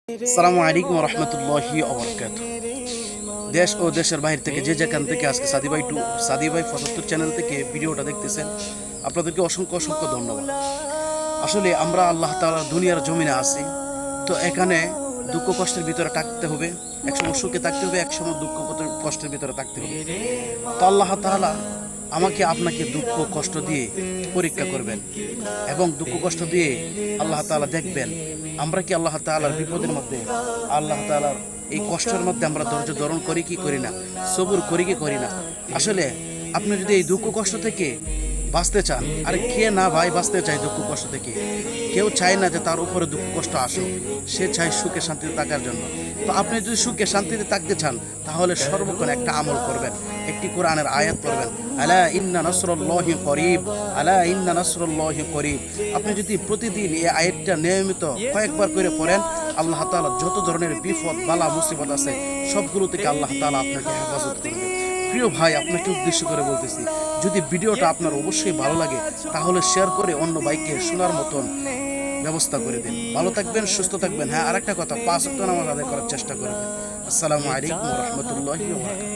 আসসালামু আলাইকুম ওয়া রাহমাতুল্লাহি ওয়া বারাকাতুহু। দেশ ও দেশের বাইরে থেকে যে যেখান থেকে আজকে সাদি ভাই 75 চ্যানেল থেকে ভিডিওটা দেখতেছেন, আপনাদেরকে অসংখ্য অসংখ্য ধন্যবাদ। আসলে আমরা আল্লাহ তাআলার দুনিয়ার জমিনে আছি, তো এখানে দুঃখ কষ্টের ভিতরে থাকতে হবে, একসময় সুখে থাকতে হবে, একসময় দুঃখ কষ্টের ভিতরে থাকতে হবে। তো আল্লাহ তাআলা আমাকে আপনাকে দুঃখ কষ্ট দিয়ে পরীক্ষা করবেন এবং দুঃখ কষ্ট দিয়ে আল্লাহ তাআলা দেখবেন আমরা কি আল্লাহ তাআলার বিপদের মধ্যে, আল্লাহ তাআলার এই কষ্টের মধ্যে আমরা ধৈর্য ধারণ করি কি করি না, সবুর করি কি করি না। আসলে আপনি যদি এই দুঃখ কষ্ট থেকে বাঁচতে চান, আরে কে না ভাই বাঁচতে চায় দুঃখ কষ্ট থেকে? কেউ চায় না যে তার উপরে দুঃখ কষ্ট আসুক, সে চায় সুখে শান্তিতে থাকার জন্য। তো আপনি যদি সুখে শান্তিতে থাকতে চান, তাহলে সর্বক্ষণ একটা আমল করবেন, একটি কোরআনের আয়াত পড়বেন, আলা ইন্না নাসরুল্লাহি করিব, আলা ইন্না নাসরুল্লাহি করিব। আপনি যদি প্রতিদিন এই আয়াতটা নিয়মিত কয়েকবার করে পড়েন, আল্লাহ তাআলা যত ধরনের বিপদ বালা মুসিবত আছে সবগুলো থেকে আল্লাহ তাআলা আপনাকে হেফাজত করবে। প্রিয় ভাই, আপনাকে উদ্দেশ্য করে বলতেছি, যদি ভিডিওটা আপনার অবশ্যই ভালো লাগে তাহলে শেয়ার করে অন্য ভাইকে শোনার মতন ব্যবস্থা করে দিন। ভালো থাকবেন, সুস্থ থাকবেন। হ্যাঁ, আরেকটা কথা, 5 ওয়াক্ত নামাজ আদায় করার চেষ্টা করবেন। আসসালামু আলাইকুম ওয়া রাহমাতুল্লাহি ওয়া বারাকাতুহু।